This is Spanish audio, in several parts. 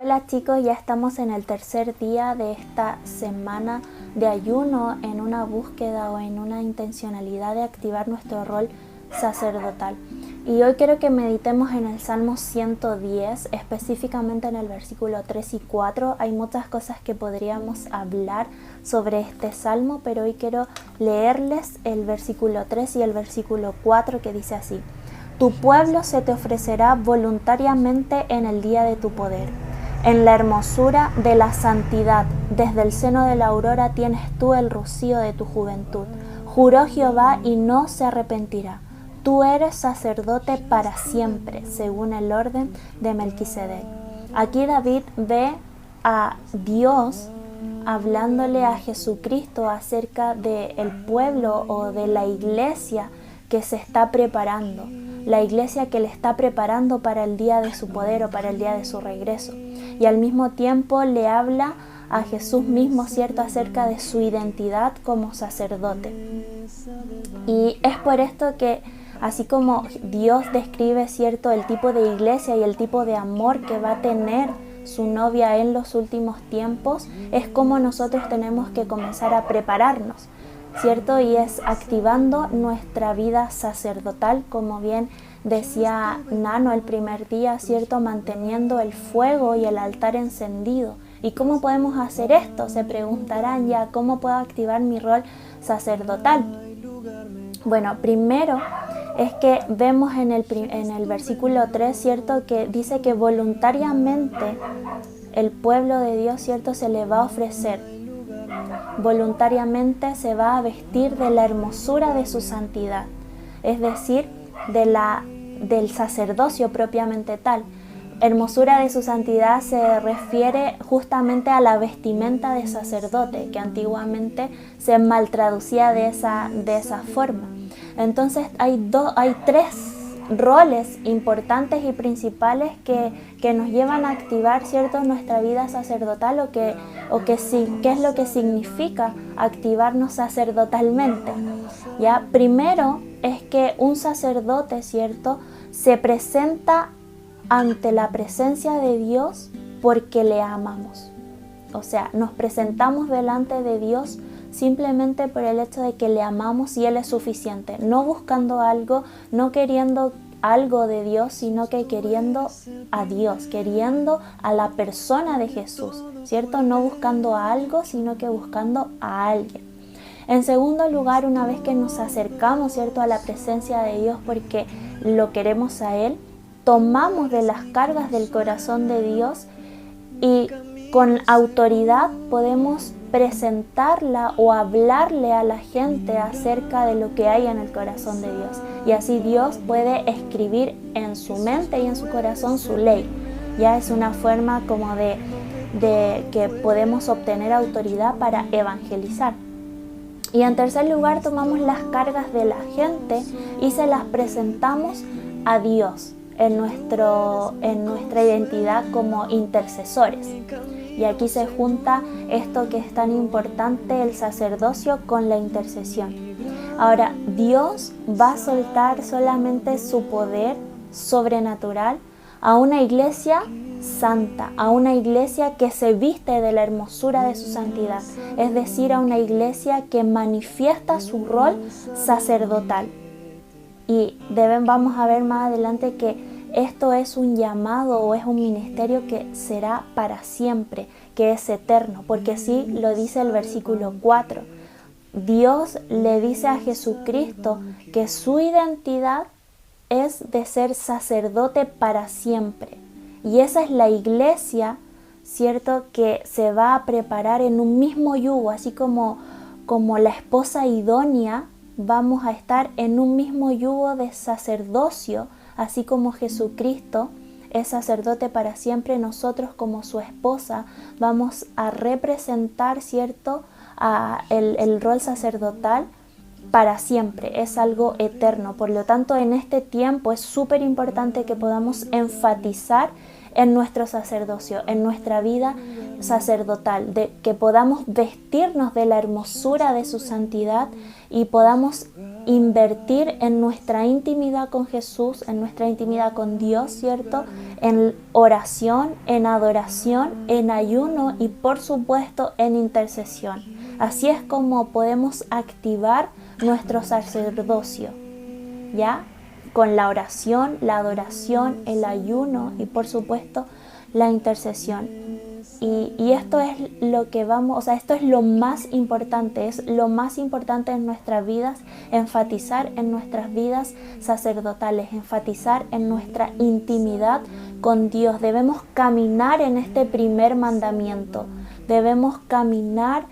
Hola chicos, ya estamos en el tercer día de esta semana de ayuno en una búsqueda o en una intencionalidad de activar nuestro rol sacerdotal. Y hoy quiero que meditemos en el Salmo 110, específicamente en el versículo 3 y 4. Hay muchas cosas que podríamos hablar sobre este Salmo, pero hoy quiero leerles el versículo 3 y el versículo 4 que dice así: Tu pueblo se te ofrecerá voluntariamente en el día de tu poder. En la hermosura de la santidad, desde el seno de la aurora tienes tú el rocío de tu juventud. Juró Jehová y no se arrepentirá. Tú eres sacerdote para siempre, según el orden de Melquisedec. Aquí David ve a Dios hablándole a Jesucristo acerca del pueblo o de la iglesia que se está preparando. La iglesia que le está preparando para el día de su poder o para el día de su regreso. Y al mismo tiempo le habla a Jesús mismo, ¿cierto?, acerca de su identidad como sacerdote. Y es por esto que, así como Dios describe, ¿cierto?, el tipo de iglesia y el tipo de amor que va a tener su novia en los últimos tiempos, es como nosotros tenemos que comenzar a prepararnos, ¿cierto? Y es activando nuestra vida sacerdotal, como bien decía Nano el primer día, ¿cierto? Manteniendo el fuego y el altar encendido. ¿Y cómo podemos hacer esto? Se preguntarán ya, ¿cómo puedo activar mi rol sacerdotal? Bueno, primero es que vemos en el versículo 3, ¿cierto?, que dice que voluntariamente el pueblo de Dios, ¿cierto?, se le va a ofrecer. Voluntariamente se va a vestir de la hermosura de su santidad, es decir, del sacerdocio propiamente tal. Hermosura de su santidad se refiere justamente a la vestimenta de sacerdote, que antiguamente se maltraducía de esa forma. Entonces hay tres roles importantes y principales que nos llevan a activar, ¿cierto?, nuestra vida sacerdotal qué es lo que significa activarnos sacerdotalmente. ¿Ya? Primero es que un sacerdote, ¿cierto?, se presenta ante la presencia de Dios porque le amamos. O sea, nos presentamos delante de Dios simplemente por el hecho de que le amamos y Él es suficiente, no buscando algo, no queriendo algo de Dios, sino que queriendo a Dios, queriendo a la persona de Jesús, ¿cierto? No buscando a algo, sino que buscando a alguien. En segundo lugar, una vez que nos acercamos, ¿cierto?, a la presencia de Dios porque lo queremos a Él, tomamos de las cargas del corazón de Dios y con autoridad podemos presentarla o hablarle a la gente acerca de lo que hay en el corazón de Dios. Y así Dios puede escribir en su mente y en su corazón su ley. Ya es una forma como de que podemos obtener autoridad para evangelizar. Y en tercer lugar, tomamos las cargas de la gente y se las presentamos a Dios en nuestra identidad como intercesores. Y aquí se junta esto que es tan importante, el sacerdocio con la intercesión. Ahora, Dios va a soltar solamente su poder sobrenatural a una iglesia santa, a una iglesia que se viste de la hermosura de su santidad, es decir, a una iglesia que manifiesta su rol sacerdotal. Y vamos a ver más adelante que esto es un llamado o es un ministerio que será para siempre, que es eterno, porque así lo dice el versículo 4. Dios le dice a Jesucristo que su identidad es de ser sacerdote para siempre. Y esa es la iglesia, ¿cierto?, que se va a preparar en un mismo yugo, así como la esposa idónea, vamos a estar en un mismo yugo de sacerdocio, así como Jesucristo es sacerdote para siempre. Nosotros como su esposa vamos a representar, ¿cierto?, el rol sacerdotal para siempre, es algo eterno. Por lo tanto, en este tiempo es súper importante que podamos enfatizar en nuestro sacerdocio, en nuestra vida sacerdotal, de que podamos vestirnos de la hermosura de su santidad y podamos invertir en nuestra intimidad con Jesús, en nuestra intimidad con Dios, ¿cierto? En oración, en adoración, en ayuno y por supuesto en intercesión. Así es como podemos activar nuestro sacerdocio, ¿ya? Con la oración, la adoración, el ayuno y por supuesto la intercesión. Y esto es lo que esto es lo más importante, es lo más importante en nuestras vidas, enfatizar en nuestras vidas sacerdotales, enfatizar en nuestra intimidad con Dios. Debemos caminar en este primer mandamiento, debemos caminar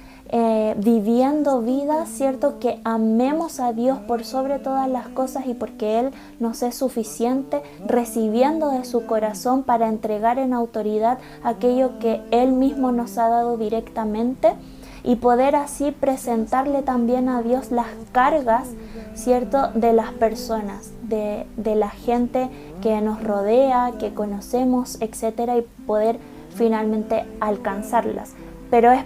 viviendo vidas, ¿cierto? Que amemos a Dios por sobre todas las cosas y porque Él nos es suficiente, recibiendo de su corazón para entregar en autoridad aquello que Él mismo nos ha dado directamente y poder así presentarle también a Dios las cargas, ¿cierto? De las personas, de la gente que nos rodea, que conocemos, etcétera, y poder finalmente alcanzarlas. Pero es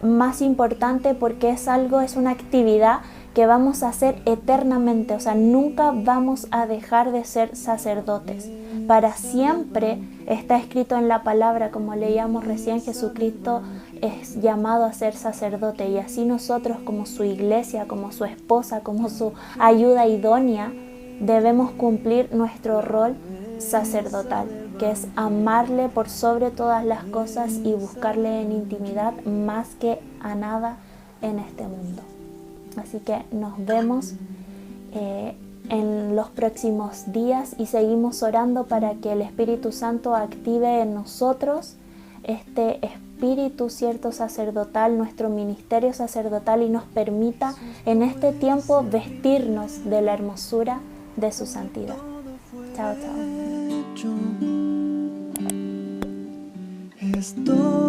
más importante porque es una actividad que vamos a hacer eternamente, o sea, nunca vamos a dejar de ser sacerdotes. Para siempre está escrito en la palabra, como leíamos recién, Jesucristo es llamado a ser sacerdote y así nosotros como su iglesia, como su esposa, como su ayuda idónea, debemos cumplir nuestro rol sacerdotal, que es amarle por sobre todas las cosas y buscarle en intimidad más que a nada en este mundo. Así que nos vemos en los próximos días y seguimos orando para que el Espíritu Santo active en nosotros este espíritu, ¿cierto?, sacerdotal, nuestro ministerio sacerdotal y nos permita en este tiempo vestirnos de la hermosura de su santidad. Chao, chao.